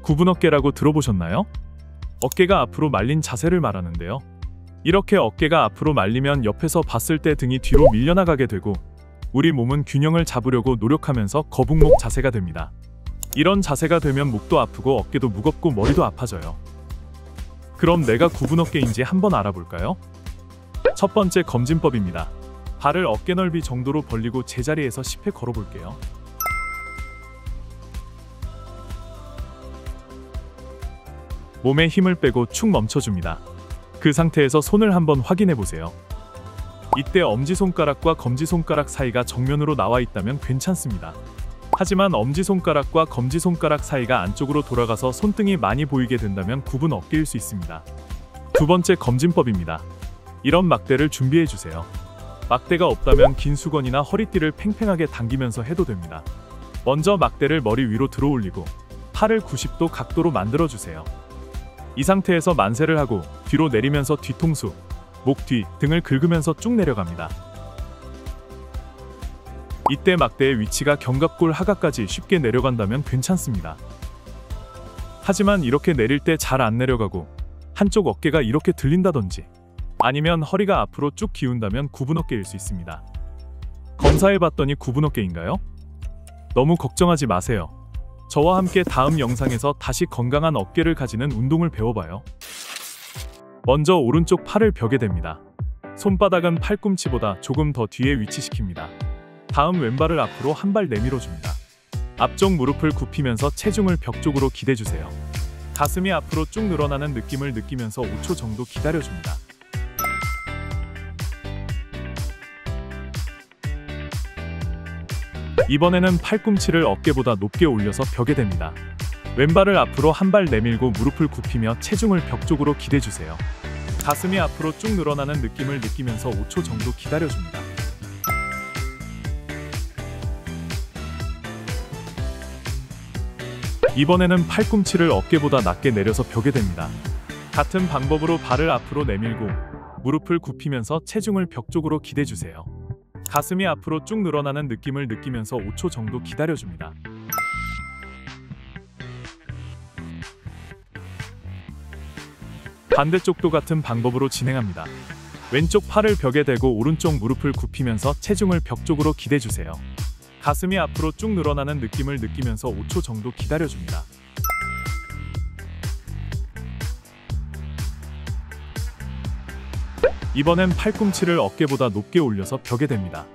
굽은 어깨라고 들어보셨나요? 어깨가 앞으로 말린 자세를 말하는데요. 이렇게 어깨가 앞으로 말리면 옆에서 봤을 때 등이 뒤로 밀려나가게 되고 우리 몸은 균형을 잡으려고 노력하면서 거북목 자세가 됩니다. 이런 자세가 되면 목도 아프고 어깨도 무겁고 머리도 아파져요. 그럼 내가 굽은 어깨인지 한번 알아볼까요? 첫 번째 검진법입니다. 발을 어깨 넓이 정도로 벌리고 제자리에서 10회 걸어볼게요. 몸에 힘을 빼고 축 멈춰줍니다. 그 상태에서 손을 한번 확인해 보세요. 이때 엄지손가락과 검지손가락 사이가 정면으로 나와 있다면 괜찮습니다. 하지만 엄지손가락과 검지손가락 사이가 안쪽으로 돌아가서 손등이 많이 보이게 된다면 굽은 어깨일 수 있습니다. 두 번째 검진법입니다. 이런 막대를 준비해 주세요. 막대가 없다면 긴 수건이나 허리띠를 팽팽하게 당기면서 해도 됩니다. 먼저 막대를 머리 위로 들어 올리고 팔을 90도 각도로 만들어 주세요. 이 상태에서 만세를 하고 뒤로 내리면서 뒤통수, 목 뒤 등을 긁으면서 쭉 내려갑니다. 이때 막대의 위치가 견갑골 하각까지 쉽게 내려간다면 괜찮습니다. 하지만 이렇게 내릴 때 잘 안 내려가고 한쪽 어깨가 이렇게 들린다든지 아니면 허리가 앞으로 쭉 기운다면 굽은 어깨일 수 있습니다. 검사해봤더니 굽은 어깨인가요? 너무 걱정하지 마세요. 저와 함께 다음 영상에서 다시 건강한 어깨를 가지는 운동을 배워봐요. 먼저 오른쪽 팔을 벽에 댑니다. 손바닥은 팔꿈치보다 조금 더 뒤에 위치시킵니다. 다음 왼발을 앞으로 한 발 내밀어줍니다. 앞쪽 무릎을 굽히면서 체중을 벽 쪽으로 기대주세요. 가슴이 앞으로 쭉 늘어나는 느낌을 느끼면서 5초 정도 기다려줍니다. 이번에는 팔꿈치를 어깨보다 높게 올려서 벽에 댑니다. 왼발을 앞으로 한 발 내밀고 무릎을 굽히며 체중을 벽 쪽으로 기대주세요. 가슴이 앞으로 쭉 늘어나는 느낌을 느끼면서 5초 정도 기다려줍니다. 이번에는 팔꿈치를 어깨보다 낮게 내려서 벽에 댑니다. 같은 방법으로 발을 앞으로 내밀고 무릎을 굽히면서 체중을 벽 쪽으로 기대주세요. 가슴이 앞으로 쭉 늘어나는 느낌을 느끼면서 5초 정도 기다려줍니다. 반대쪽도 같은 방법으로 진행합니다. 왼쪽 팔을 벽에 대고 오른쪽 무릎을 굽히면서 체중을 벽 쪽으로 기대주세요. 가슴이 앞으로 쭉 늘어나는 느낌을 느끼면서 5초 정도 기다려줍니다. 이번엔 팔꿈치를 어깨보다 높게 올려서 벽에 댑니다.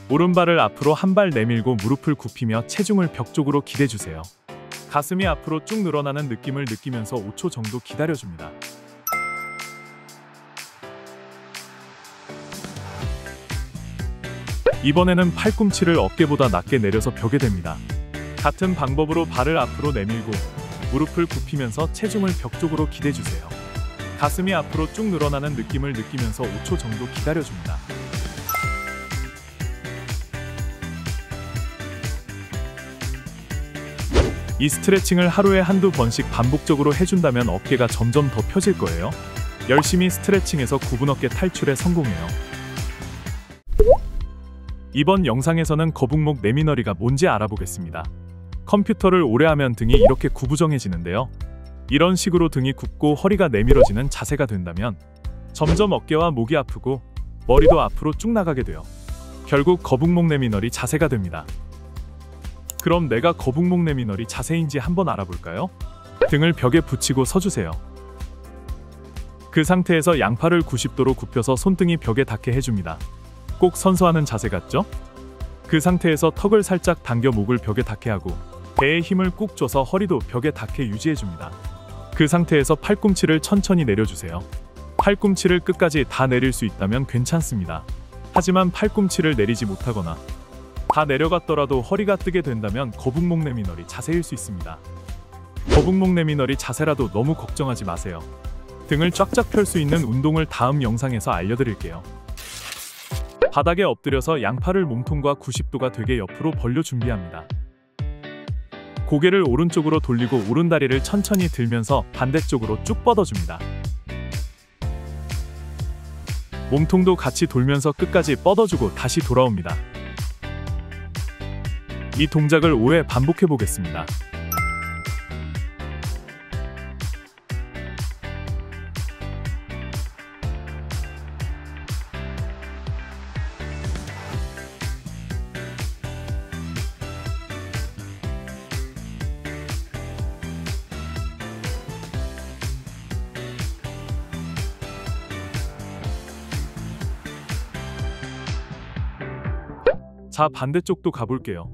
오른발을 앞으로 한 발 내밀고 무릎을 굽히며 체중을 벽 쪽으로 기대주세요. 가슴이 앞으로 쭉 늘어나는 느낌을 느끼면서 5초 정도 기다려줍니다. 이번에는 팔꿈치를 어깨보다 낮게 내려서 벽에 댑니다. 같은 방법으로 발을 앞으로 내밀고 무릎을 굽히면서 체중을 벽 쪽으로 기대주세요. 가슴이 앞으로 쭉 늘어나는 느낌을 느끼면서 5초 정도 기다려줍니다. 이 스트레칭을 하루에 한두 번씩 반복적으로 해준다면 어깨가 점점 더 펴질 거예요. 열심히 스트레칭해서 굽은 어깨 탈출에 성공해요. 이번 영상에서는 거북목 내미너리가 뭔지 알아보겠습니다. 컴퓨터를 오래 하면 등이 이렇게 구부정해지는데요. 이런 식으로 등이 굽고 허리가 내밀어지는 자세가 된다면 점점 어깨와 목이 아프고 머리도 앞으로 쭉 나가게 돼요. 결국 거북목 내미너리 자세가 됩니다. 그럼 내가 거북목 내미너리 자세인지 한번 알아볼까요? 등을 벽에 붙이고 서주세요. 그 상태에서 양팔을 90도로 굽혀서 손등이 벽에 닿게 해줍니다. 꼭 선서하는 자세 같죠? 그 상태에서 턱을 살짝 당겨 목을 벽에 닿게 하고 배에 힘을 꾹 줘서 허리도 벽에 닿게 유지해줍니다. 그 상태에서 팔꿈치를 천천히 내려주세요. 팔꿈치를 끝까지 다 내릴 수 있다면 괜찮습니다. 하지만 팔꿈치를 내리지 못하거나 다 내려갔더라도 허리가 뜨게 된다면 거북목 내미너리 자세일 수 있습니다. 거북목 내미너리 자세라도 너무 걱정하지 마세요. 등을 쫙쫙 펼 수 있는 운동을 다음 영상에서 알려드릴게요. 바닥에 엎드려서 양팔을 몸통과 90도가 되게 옆으로 벌려 준비합니다. 고개를 오른쪽으로 돌리고 오른다리를 천천히 들면서 반대쪽으로 쭉 뻗어줍니다. 몸통도 같이 돌면서 끝까지 뻗어주고 다시 돌아옵니다. 이 동작을 5회 반복해 보겠습니다. 자, 반대쪽도 가볼게요.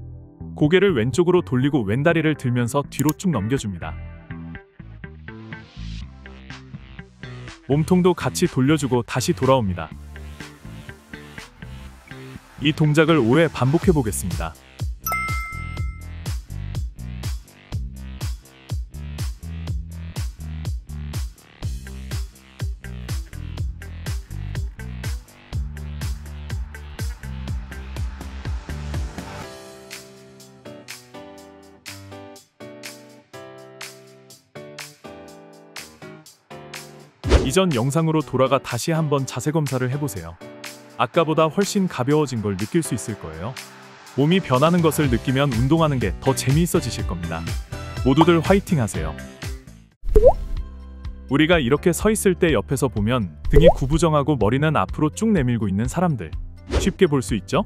고개를 왼쪽으로 돌리고 왼다리를 들면서 뒤로 쭉 넘겨줍니다. 몸통도 같이 돌려주고 다시 돌아옵니다. 이 동작을 오래 반복해 보겠습니다. 이전 영상으로 돌아가 다시 한번 자세 검사를 해보세요. 아까보다 훨씬 가벼워진 걸 느낄 수 있을 거예요. 몸이 변하는 것을 느끼면 운동하는 게 더 재미있어지실 겁니다. 모두들 화이팅 하세요. 우리가 이렇게 서 있을 때 옆에서 보면 등이 구부정하고 머리는 앞으로 쭉 내밀고 있는 사람들 쉽게 볼 수 있죠?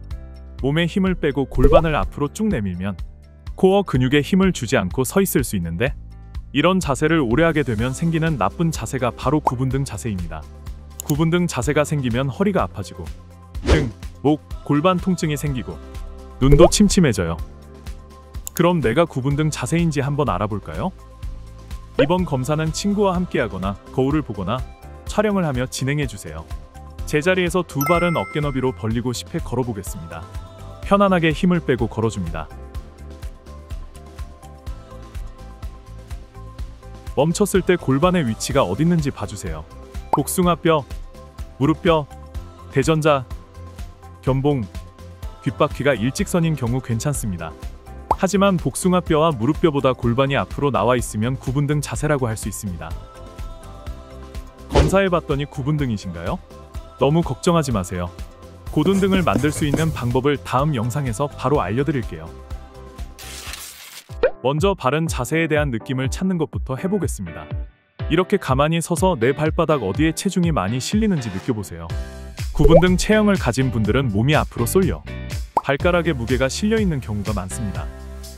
몸에 힘을 빼고 골반을 앞으로 쭉 내밀면 코어 근육에 힘을 주지 않고 서 있을 수 있는데, 이런 자세를 오래 하게 되면 생기는 나쁜 자세가 바로 구분등 자세입니다. 구분등 자세가 생기면 허리가 아파지고 등, 목, 골반 통증이 생기고 눈도 침침해져요. 그럼 내가 구분등 자세인지 한번 알아볼까요? 이번 검사는 친구와 함께 하거나 거울을 보거나 촬영을 하며 진행해주세요. 제자리에서 두 발은 어깨 너비로 벌리고 10회 걸어보겠습니다. 편안하게 힘을 빼고 걸어줍니다. 멈췄을 때 골반의 위치가 어디 있는지 봐주세요. 복숭아뼈, 무릎뼈, 대전자, 견봉, 뒷바퀴가 일직선인 경우 괜찮습니다. 하지만 복숭아뼈와 무릎뼈보다 골반이 앞으로 나와 있으면 구분등 자세라고 할 수 있습니다. 검사해봤더니 구분등이신가요? 너무 걱정하지 마세요. 고둔등을 만들 수 있는 방법을 다음 영상에서 바로 알려드릴게요. 먼저 바른 자세에 대한 느낌을 찾는 것부터 해보겠습니다. 이렇게 가만히 서서 내 발바닥 어디에 체중이 많이 실리는지 느껴보세요. 구분등 체형을 가진 분들은 몸이 앞으로 쏠려 발가락에 무게가 실려있는 경우가 많습니다.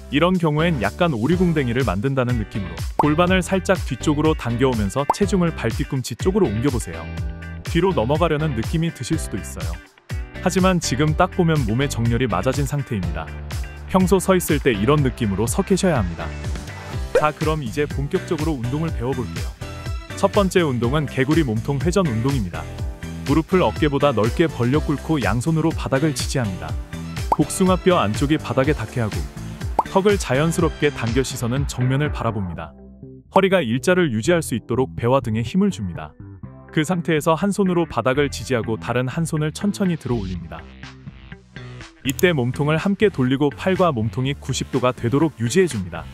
이런 경우엔 약간 오리궁뎅이를 만든다는 느낌으로 골반을 살짝 뒤쪽으로 당겨오면서 체중을 발 뒤꿈치 쪽으로 옮겨보세요. 뒤로 넘어가려는 느낌이 드실 수도 있어요. 하지만 지금 딱 보면 몸에 정렬이 맞아진 상태입니다. 평소 서 있을 때 이런 느낌으로 서 계셔야 합니다. 자, 그럼 이제 본격적으로 운동을 배워볼게요. 첫 번째 운동은 개구리 몸통 회전 운동입니다. 무릎을 어깨보다 넓게 벌려 꿇고 양손으로 바닥을 지지합니다. 복숭아뼈 안쪽이 바닥에 닿게 하고 턱을 자연스럽게 당겨 시선은 정면을 바라봅니다. 허리가 일자를 유지할 수 있도록 배와 등에 힘을 줍니다. 그 상태에서 한 손으로 바닥을 지지하고 다른 한 손을 천천히 들어 올립니다. 이때 몸통을 함께 돌리고 팔과 몸통이 90도가 되도록 유지해줍니다.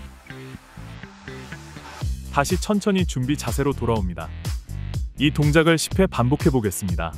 다시 천천히 준비 자세로 돌아옵니다. 이 동작을 10회 반복해 보겠습니다.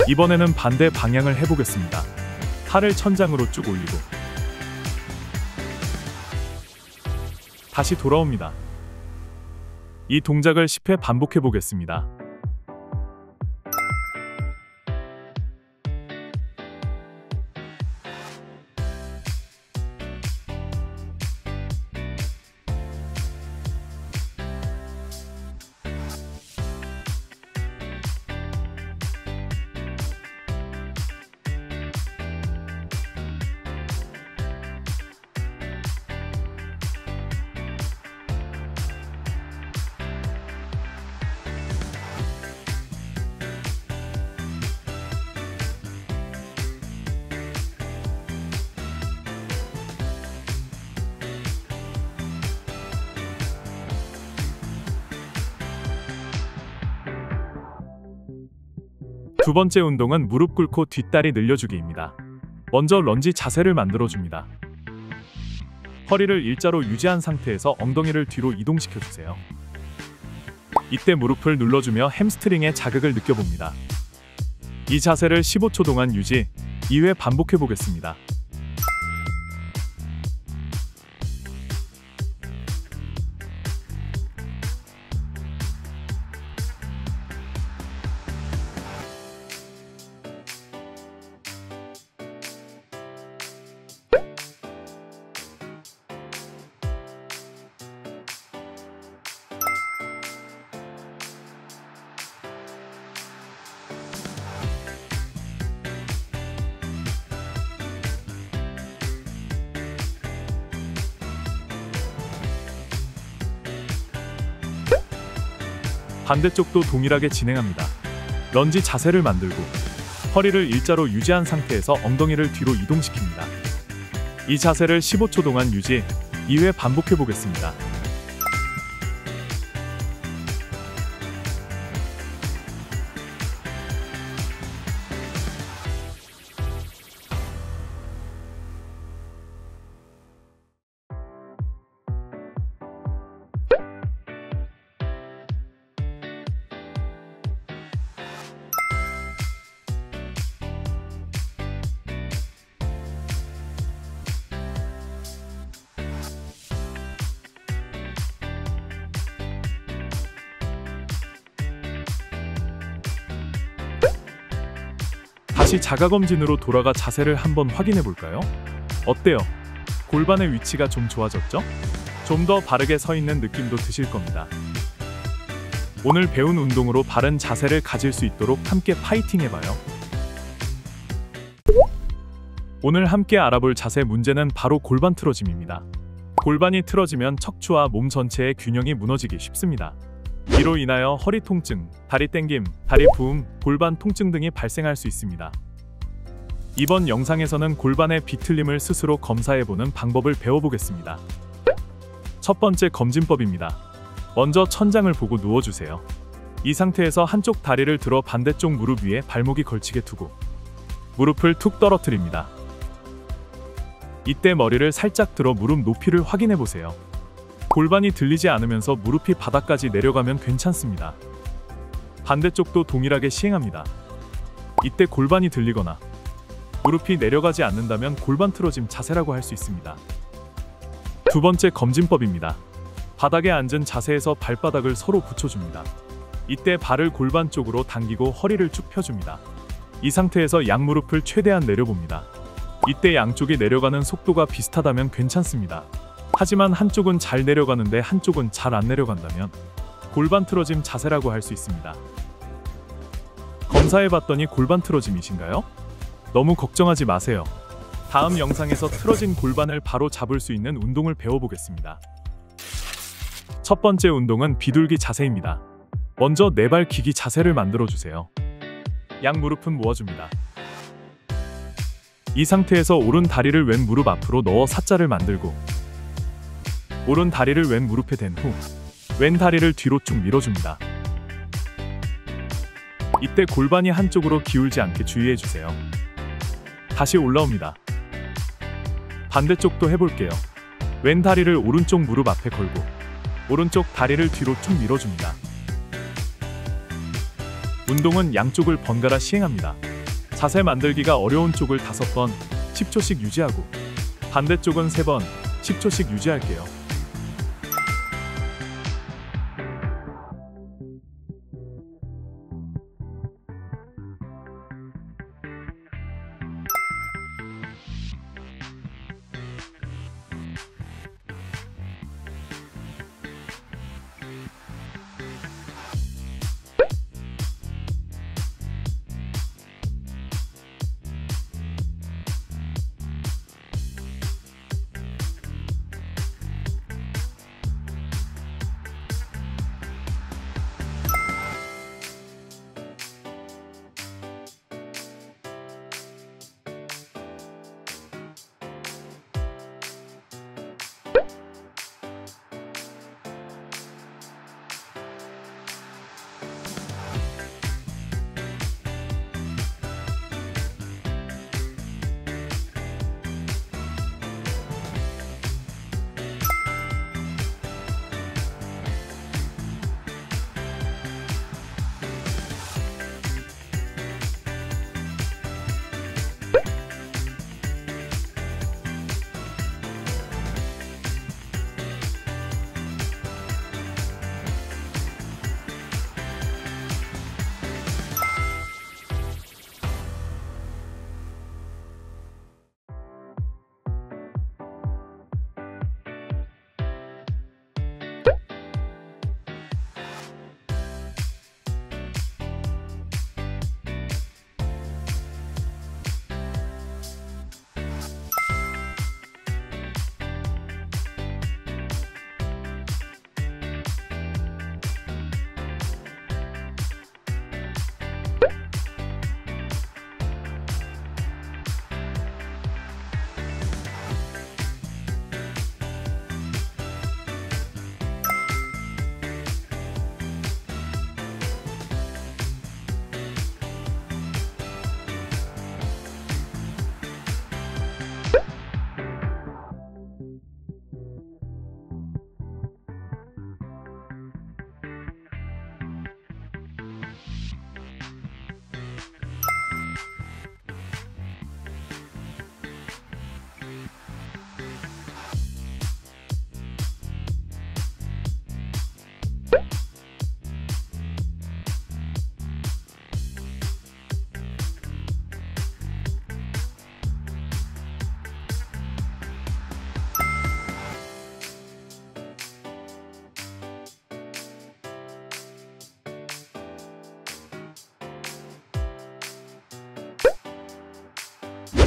이번에는 반대 방향을 해보겠습니다. 팔을 천장으로 쭉 올리고 다시 돌아옵니다. 이 동작을 10회 반복해 보겠습니다. 두 번째 운동은 무릎 꿇고 뒷다리 늘려주기입니다. 먼저 런지 자세를 만들어줍니다. 허리를 일자로 유지한 상태에서 엉덩이를 뒤로 이동시켜주세요. 이때 무릎을 눌러주며 햄스트링에 자극을 느껴봅니다. 이 자세를 15초 동안 유지, 2회 반복해보겠습니다. 반대쪽도 동일하게 진행합니다. 런지 자세를 만들고 허리를 일자로 유지한 상태에서 엉덩이를 뒤로 이동시킵니다. 이 자세를 15초 동안 유지, 2회 반복해 보겠습니다. 다시 자가검진으로 돌아가 자세를 한번 확인해 볼까요? 어때요? 골반의 위치가 좀 좋아졌죠? 좀 더 바르게 서 있는 느낌도 드실 겁니다. 오늘 배운 운동으로 바른 자세를 가질 수 있도록 함께 파이팅 해봐요. 오늘 함께 알아볼 자세 문제는 바로 골반 틀어짐입니다. 골반이 틀어지면 척추와 몸 전체의 균형이 무너지기 쉽습니다. 이로 인하여 허리 통증, 다리 땡김, 다리 부음, 골반 통증 등이 발생할 수 있습니다. 이번 영상에서는 골반의 비틀림을 스스로 검사해보는 방법을 배워보겠습니다. 첫 번째 검진법입니다. 먼저 천장을 보고 누워주세요. 이 상태에서 한쪽 다리를 들어 반대쪽 무릎 위에 발목이 걸치게 두고 무릎을 툭 떨어뜨립니다. 이때 머리를 살짝 들어 무릎 높이를 확인해보세요. 골반이 들리지 않으면서 무릎이 바닥까지 내려가면 괜찮습니다. 반대쪽도 동일하게 시행합니다. 이때 골반이 들리거나 무릎이 내려가지 않는다면 골반 틀어짐 자세라고 할 수 있습니다. 두 번째 검진법입니다. 바닥에 앉은 자세에서 발바닥을 서로 붙여줍니다. 이때 발을 골반 쪽으로 당기고 허리를 쭉 펴줍니다. 이 상태에서 양무릎을 최대한 내려봅니다. 이때 양쪽이 내려가는 속도가 비슷하다면 괜찮습니다. 하지만 한쪽은 잘 내려가는데 한쪽은 잘 안 내려간다면 골반 틀어짐 자세라고 할 수 있습니다. 검사해봤더니 골반 틀어짐이신가요? 너무 걱정하지 마세요. 다음 영상에서 틀어진 골반을 바로 잡을 수 있는 운동을 배워보겠습니다. 첫 번째 운동은 비둘기 자세입니다. 먼저 네 발 기기 자세를 만들어주세요. 양 무릎은 모아줍니다. 이 상태에서 오른 다리를 왼 무릎 앞으로 넣어 사자를 만들고 오른 다리를 왼 무릎에 댄 후 왼 다리를 뒤로 쭉 밀어줍니다. 이때 골반이 한쪽으로 기울지 않게 주의해주세요. 다시 올라옵니다. 반대쪽도 해볼게요. 왼 다리를 오른쪽 무릎 앞에 걸고 오른쪽 다리를 뒤로 쭉 밀어줍니다. 운동은 양쪽을 번갈아 시행합니다. 자세 만들기가 어려운 쪽을 5번, 10초씩 유지하고 반대쪽은 3번, 10초씩 유지할게요.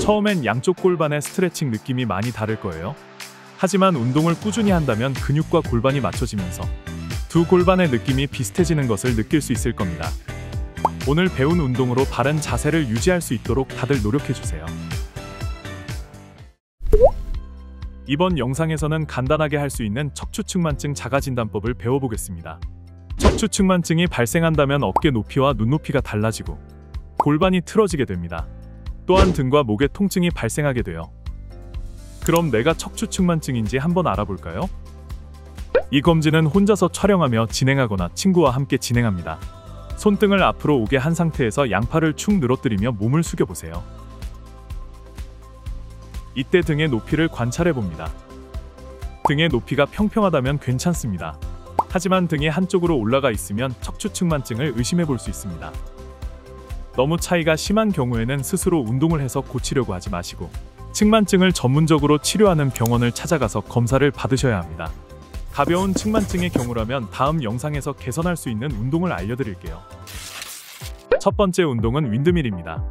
처음엔 양쪽 골반의 스트레칭 느낌이 많이 다를 거예요. 하지만 운동을 꾸준히 한다면 근육과 골반이 맞춰지면서 두 골반의 느낌이 비슷해지는 것을 느낄 수 있을 겁니다. 오늘 배운 운동으로 바른 자세를 유지할 수 있도록 다들 노력해주세요. 이번 영상에서는 간단하게 할 수 있는 척추측만증 자가진단법을 배워보겠습니다. 척추측만증이 발생한다면 어깨 높이와 눈높이가 달라지고 골반이 틀어지게 됩니다. 또한 등과 목에 통증이 발생하게 돼요. 그럼 내가 척추측만증인지 한번 알아볼까요? 이 검진은 혼자서 촬영하며 진행하거나 친구와 함께 진행합니다. 손등을 앞으로 오게 한 상태에서 양팔을 축 늘어뜨리며 몸을 숙여보세요. 이때 등의 높이를 관찰해봅니다. 등의 높이가 평평하다면 괜찮습니다. 하지만 등이 한쪽으로 올라가 있으면 척추측만증을 의심해볼 수 있습니다. 너무 차이가 심한 경우에는 스스로 운동을 해서 고치려고 하지 마시고 측만증을 전문적으로 치료하는 병원을 찾아가서 검사를 받으셔야 합니다. 가벼운 측만증의 경우라면 다음 영상에서 개선할 수 있는 운동을 알려드릴게요. 첫 번째 운동은 윈드밀입니다.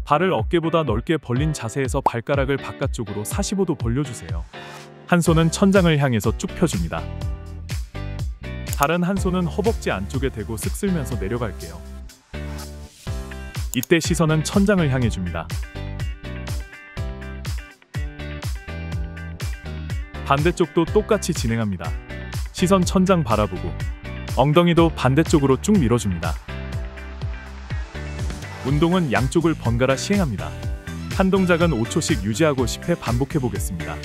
발을 어깨보다 넓게 벌린 자세에서 발가락을 바깥쪽으로 45도 벌려주세요. 한 손은 천장을 향해서 쭉 펴줍니다. 다른 한 손은 허벅지 안쪽에 대고 쓱 쓸면서 내려갈게요. 이때 시선은 천장을 향해 줍니다. 반대쪽도 똑같이 진행합니다. 시선 천장 바라보고 엉덩이도 반대쪽으로 쭉 밀어줍니다. 운동은 양쪽을 번갈아 시행합니다. 한 동작은 5초씩 유지하고 10회 반복해 보겠습니다.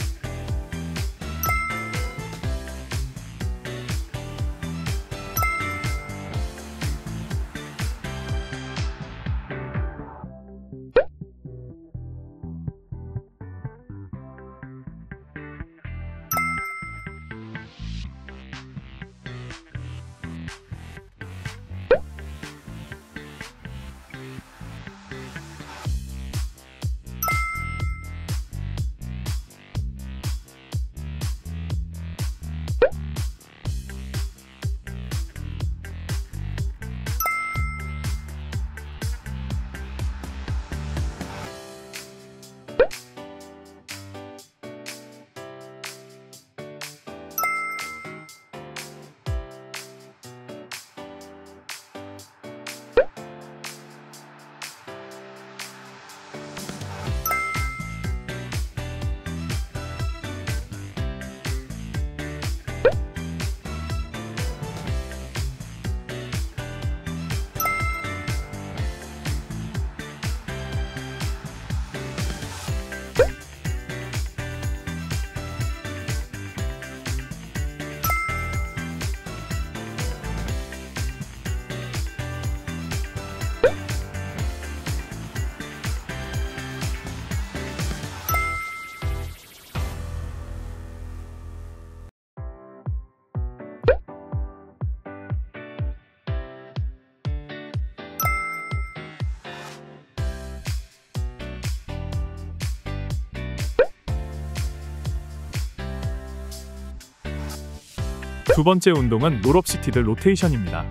두 번째 운동은 롤업시티드 로테이션입니다.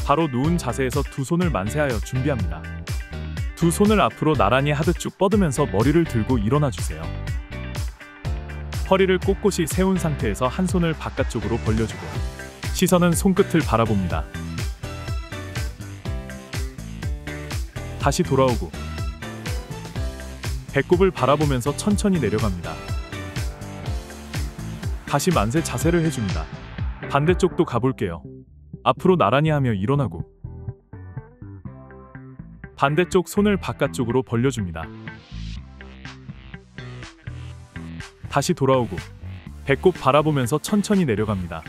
바로 누운 자세에서 두 손을 만세하여 준비합니다. 두 손을 앞으로 나란히 하듯 쭉 뻗으면서 머리를 들고 일어나 주세요. 허리를 꼿꼿이 세운 상태에서 한 손을 바깥쪽으로 벌려주고 시선은 손끝을 바라봅니다. 다시 돌아오고 배꼽을 바라보면서 천천히 내려갑니다. 다시 만세 자세를 해줍니다. 반대쪽도 가볼게요. 앞으로 나란히 하며 일어나고 반대쪽 손을 바깥쪽으로 벌려줍니다. 다시 돌아오고 배꼽 바라보면서 천천히 내려갑니다.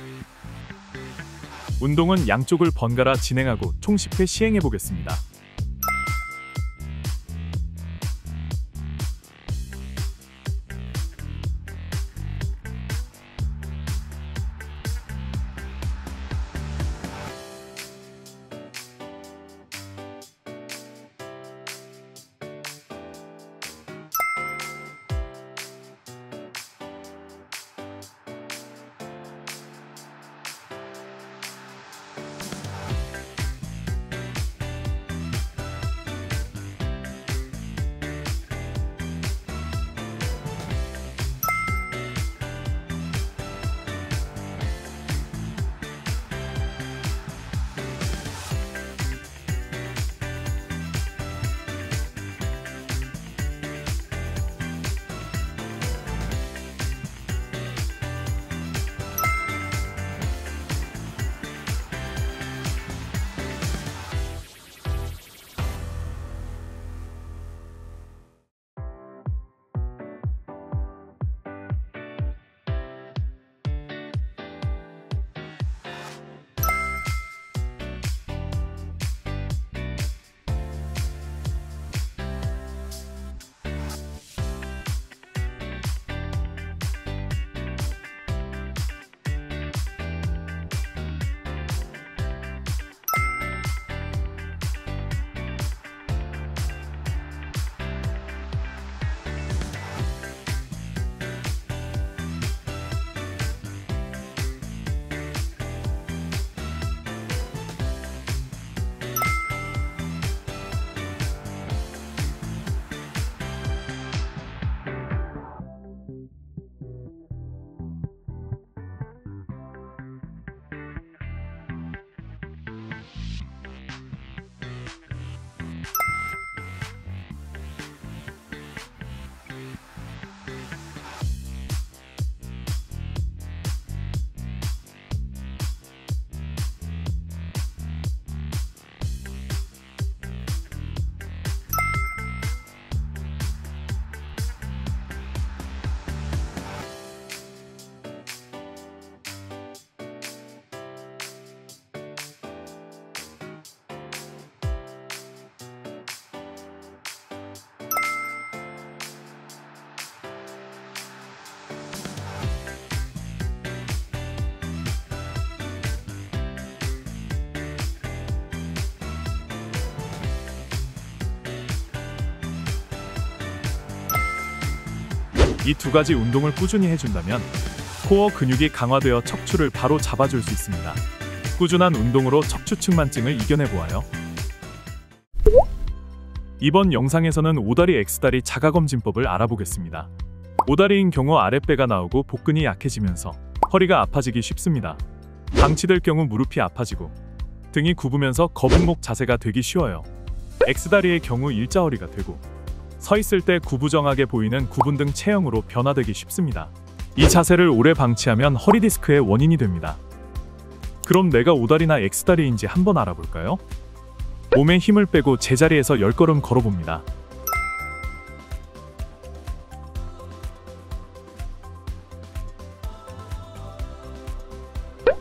운동은 양쪽을 번갈아 진행하고 총 10회 시행해 보겠습니다. 이 두 가지 운동을 꾸준히 해준다면 코어 근육이 강화되어 척추를 바로 잡아줄 수 있습니다. 꾸준한 운동으로 척추측만증을 이겨내보아요. 이번 영상에서는 오다리 X다리 자가검진법을 알아보겠습니다. 오다리인 경우 아랫배가 나오고 복근이 약해지면서 허리가 아파지기 쉽습니다. 방치될 경우 무릎이 아파지고 등이 굽으면서 거북목 자세가 되기 쉬워요. X다리의 경우 일자허리가 되고 서 있을 때 구부정하게 보이는 구분등 체형으로 변화되기 쉽습니다. 이 자세를 오래 방치하면 허리 디스크의 원인이 됩니다. 그럼 내가 오다리나 X다리인지 한번 알아볼까요? 몸에 힘을 빼고 제자리에서 10걸음 걸어봅니다.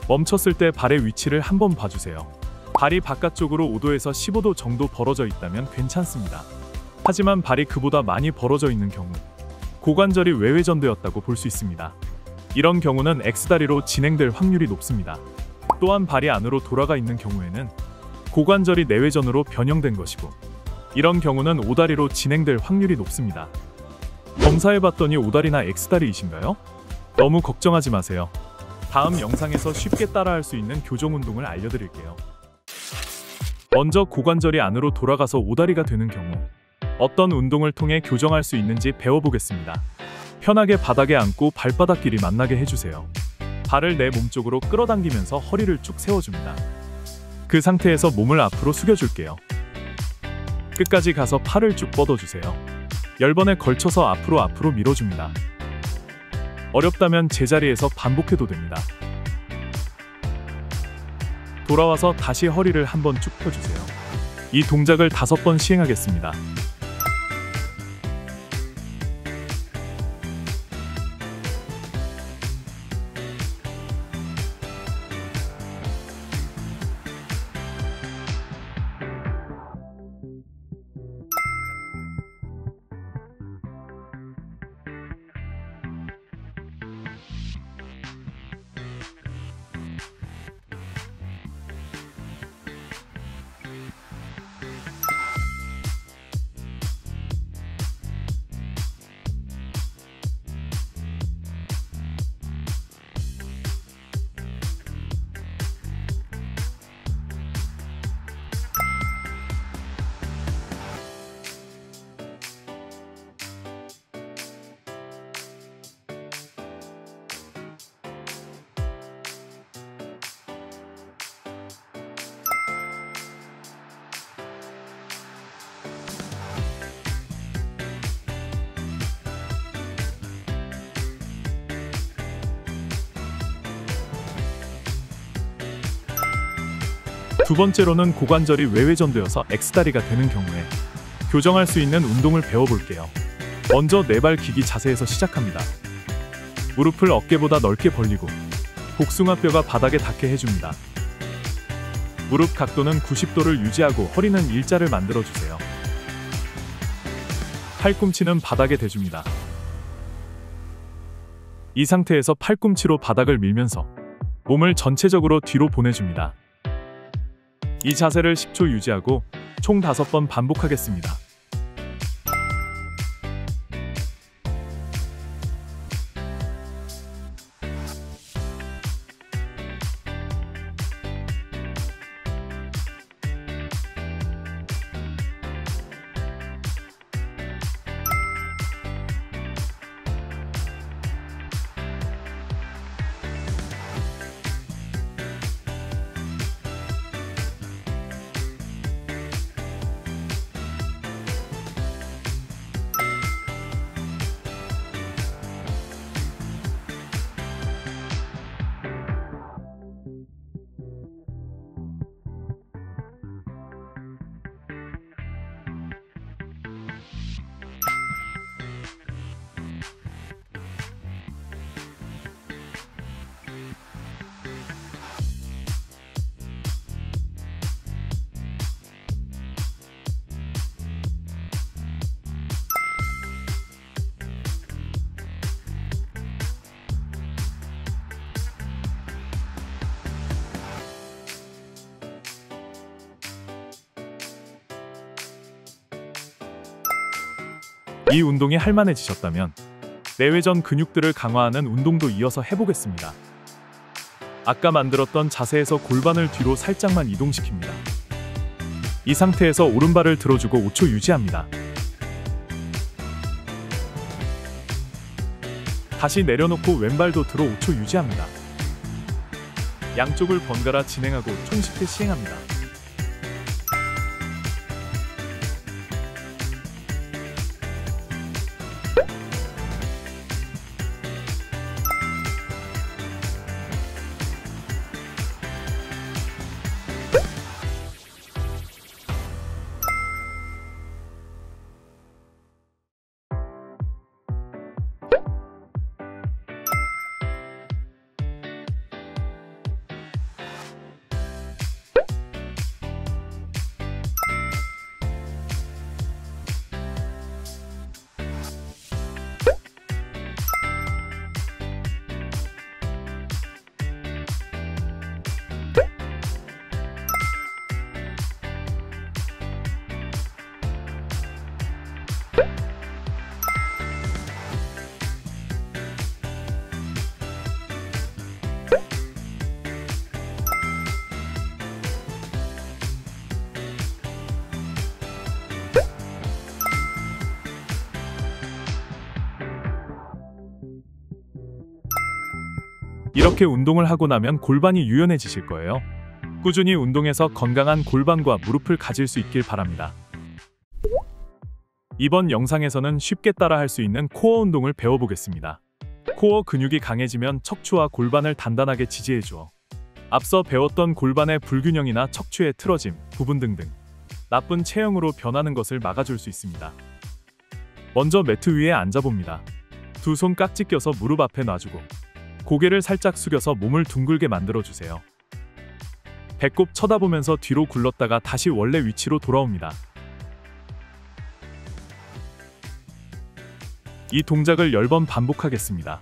멈췄을 때 발의 위치를 한번 봐주세요. 발이 바깥쪽으로 5도에서 15도 정도 벌어져 있다면 괜찮습니다. 하지만 발이 그보다 많이 벌어져 있는 경우 고관절이 외회전되었다고 볼 수 있습니다. 이런 경우는 X다리로 진행될 확률이 높습니다. 또한 발이 안으로 돌아가 있는 경우에는 고관절이 내외전으로 변형된 것이고 이런 경우는 오다리로 진행될 확률이 높습니다. 검사해봤더니 오다리나 X다리이신가요? 너무 걱정하지 마세요. 다음 영상에서 쉽게 따라할 수 있는 교정 운동을 알려드릴게요. 먼저 고관절이 안으로 돌아가서 오다리가 되는 경우 어떤 운동을 통해 교정할 수 있는지 배워보겠습니다. 편하게 바닥에 앉고 발바닥끼리 만나게 해주세요. 발을 내 몸쪽으로 끌어당기면서 허리를 쭉 세워줍니다. 그 상태에서 몸을 앞으로 숙여줄게요. 끝까지 가서 팔을 쭉 뻗어주세요. 10번에 걸쳐서 앞으로 밀어줍니다. 어렵다면 제자리에서 반복해도 됩니다. 돌아와서 다시 허리를 한번 쭉 펴주세요. 이 동작을 5번 시행하겠습니다. 두 번째로는 고관절이 외회전되어서 X다리가 되는 경우에 교정할 수 있는 운동을 배워볼게요. 먼저 네발 기기 자세에서 시작합니다. 무릎을 어깨보다 넓게 벌리고 복숭아뼈가 바닥에 닿게 해줍니다. 무릎 각도는 90도를 유지하고 허리는 일자를 만들어주세요. 팔꿈치는 바닥에 대줍니다. 이 상태에서 팔꿈치로 바닥을 밀면서 몸을 전체적으로 뒤로 보내줍니다. 이 자세를 10초 유지하고 총 5번 반복하겠습니다. 이 운동이 할만해지셨다면 내외전 근육들을 강화하는 운동도 이어서 해보겠습니다. 아까 만들었던 자세에서 골반을 뒤로 살짝만 이동시킵니다. 이 상태에서 오른발을 들어주고 5초 유지합니다. 다시 내려놓고 왼발도 들어 5초 유지합니다. 양쪽을 번갈아 진행하고 총 10회 시행합니다. 이렇게 운동을 하고 나면 골반이 유연해지실 거예요. 꾸준히 운동해서 건강한 골반과 무릎을 가질 수 있길 바랍니다. 이번 영상에서는 쉽게 따라할 수 있는 코어 운동을 배워보겠습니다. 코어 근육이 강해지면 척추와 골반을 단단하게 지지해줘. 앞서 배웠던 골반의 불균형이나 척추의 틀어짐, 부분 등등 나쁜 체형으로 변하는 것을 막아줄 수 있습니다. 먼저 매트 위에 앉아봅니다. 두 손 깍지 껴서 무릎 앞에 놔주고 고개를 살짝 숙여서 몸을 둥글게 만들어주세요. 배꼽 쳐다보면서 뒤로 굴렀다가 다시 원래 위치로 돌아옵니다. 이 동작을 10번 반복하겠습니다.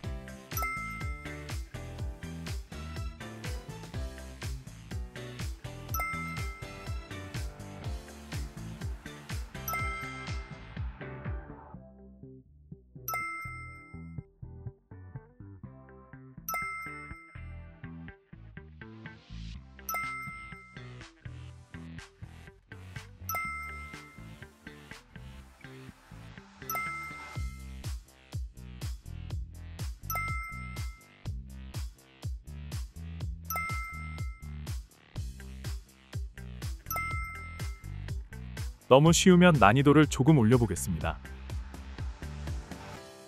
너무 쉬우면 난이도를 조금 올려보겠습니다.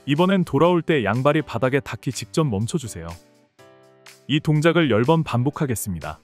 이번엔 돌아올 때 양발이 바닥에 닿기 직전 멈춰주세요. 이 동작을 10번 반복하겠습니다.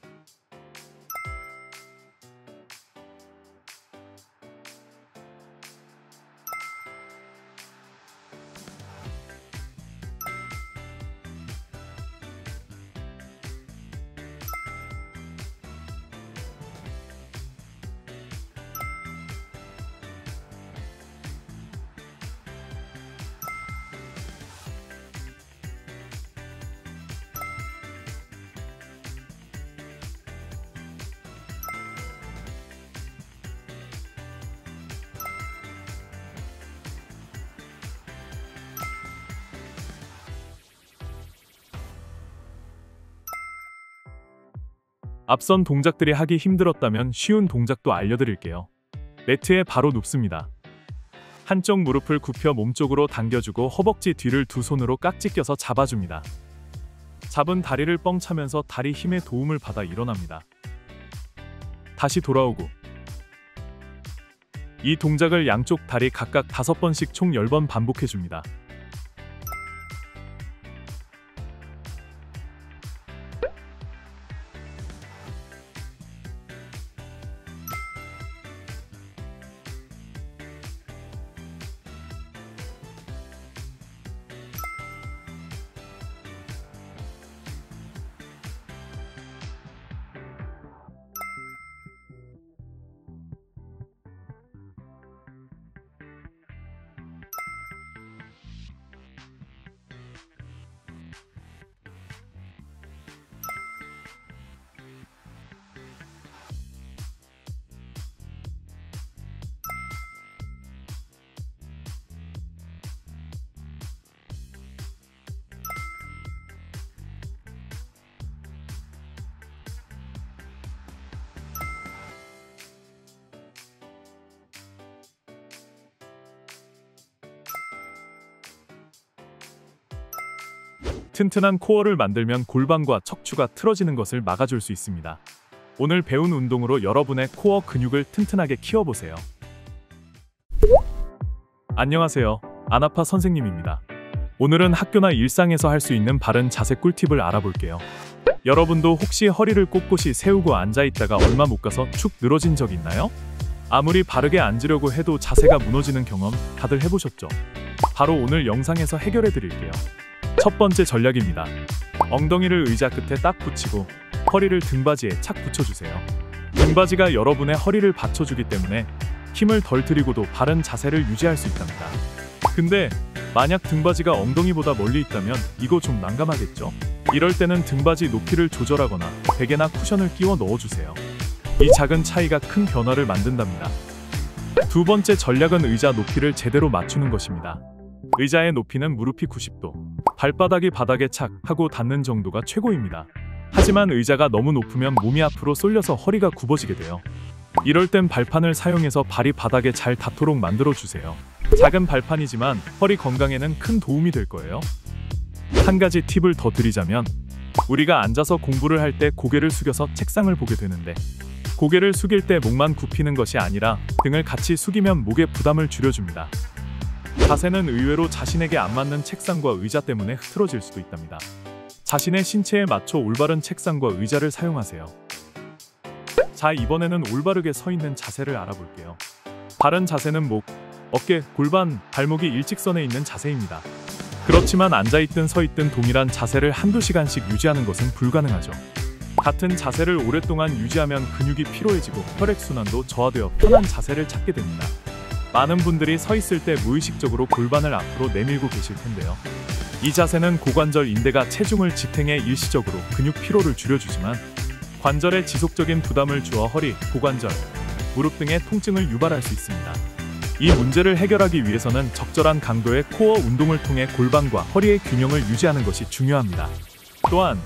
앞선 동작들이 하기 힘들었다면 쉬운 동작도 알려드릴게요. 매트에 바로 눕습니다. 한쪽 무릎을 굽혀 몸쪽으로 당겨주고 허벅지 뒤를 두 손으로 깍지 껴서 잡아줍니다. 잡은 다리를 뻥 차면서 다리 힘의 도움을 받아 일어납니다. 다시 돌아오고 이 동작을 양쪽 다리 각각 5번씩 총 10번 반복해줍니다. 튼튼한 코어를 만들면 골반과 척추가 틀어지는 것을 막아줄 수 있습니다. 오늘 배운 운동으로 여러분의 코어 근육을 튼튼하게 키워보세요. 안녕하세요. 안아파 선생님입니다. 오늘은 학교나 일상에서 할 수 있는 바른 자세 꿀팁을 알아볼게요. 여러분도 혹시 허리를 꼿꼿이 세우고 앉아있다가 얼마 못 가서 축 늘어진 적 있나요? 아무리 바르게 앉으려고 해도 자세가 무너지는 경험 다들 해보셨죠? 바로 오늘 영상에서 해결해 드릴게요. 첫 번째 전략입니다. 엉덩이를 의자 끝에 딱 붙이고 허리를 등받이에 착 붙여주세요. 등받이가 여러분의 허리를 받쳐주기 때문에 힘을 덜 들이고도 바른 자세를 유지할 수 있답니다. 근데 만약 등받이가 엉덩이보다 멀리 있다면 이거 좀 난감하겠죠? 이럴 때는 등받이 높이를 조절하거나 베개나 쿠션을 끼워 넣어주세요. 이 작은 차이가 큰 변화를 만든답니다. 두 번째 전략은 의자 높이를 제대로 맞추는 것입니다. 의자의 높이는 무릎이 90도, 발바닥이 바닥에 착 하고 닿는 정도가 최고입니다. 하지만 의자가 너무 높으면 몸이 앞으로 쏠려서 허리가 굽어지게 돼요. 이럴 땐 발판을 사용해서 발이 바닥에 잘 닿도록 만들어주세요. 작은 발판이지만 허리 건강에는 큰 도움이 될 거예요. 한 가지 팁을 더 드리자면 우리가 앉아서 공부를 할 때 고개를 숙여서 책상을 보게 되는데 고개를 숙일 때 목만 굽히는 것이 아니라 등을 같이 숙이면 목의 부담을 줄여줍니다. 자세는 의외로 자신에게 안 맞는 책상과 의자 때문에 흐트러질 수도 있답니다. 자신의 신체에 맞춰 올바른 책상과 의자를 사용하세요. 자, 이번에는 올바르게 서 있는 자세를 알아볼게요. 바른 자세는 목, 어깨, 골반, 발목이 일직선에 있는 자세입니다. 그렇지만 앉아있든 서있든 동일한 자세를 한두 시간씩 유지하는 것은 불가능하죠. 같은 자세를 오랫동안 유지하면 근육이 피로해지고 혈액순환도 저하되어 편한 자세를 찾게 됩니다. 많은 분들이 서 있을 때 무의식적으로 골반을 앞으로 내밀고 계실 텐데요. 이 자세는 고관절 인대가 체중을 지탱해 일시적으로 근육 피로를 줄여주지만 관절에 지속적인 부담을 주어 허리, 고관절, 무릎 등의 통증을 유발할 수 있습니다. 이 문제를 해결하기 위해서는 적절한 강도의 코어 운동을 통해 골반과 허리의 균형을 유지하는 것이 중요합니다. 또한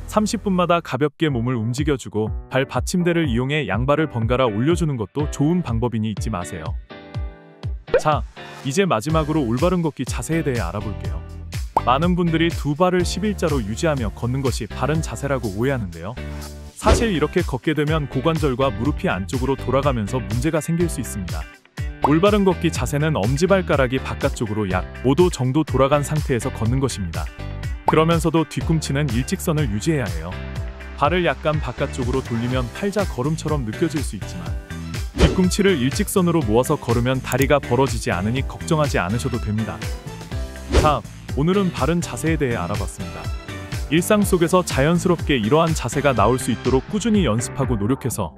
30분마다 가볍게 몸을 움직여주고 발 받침대를 이용해 양발을 번갈아 올려주는 것도 좋은 방법이니 잊지 마세요. 자, 이제 마지막으로 올바른 걷기 자세에 대해 알아볼게요. 많은 분들이 두 발을 11자로 유지하며 걷는 것이 바른 자세라고 오해하는데요. 사실 이렇게 걷게 되면 고관절과 무릎이 안쪽으로 돌아가면서 문제가 생길 수 있습니다. 올바른 걷기 자세는 엄지발가락이 바깥쪽으로 약 5도 정도 돌아간 상태에서 걷는 것입니다. 그러면서도 뒤꿈치는 일직선을 유지해야 해요. 발을 약간 바깥쪽으로 돌리면 팔자 걸음처럼 느껴질 수 있지만 뒤꿈치를 일직선으로 모아서 걸으면 다리가 벌어지지 않으니 걱정하지 않으셔도 됩니다. 자, 오늘은 바른 자세에 대해 알아봤습니다. 일상 속에서 자연스럽게 이러한 자세가 나올 수 있도록 꾸준히 연습하고 노력해서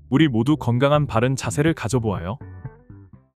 우리 모두 건강한 바른 자세를 가져보아요.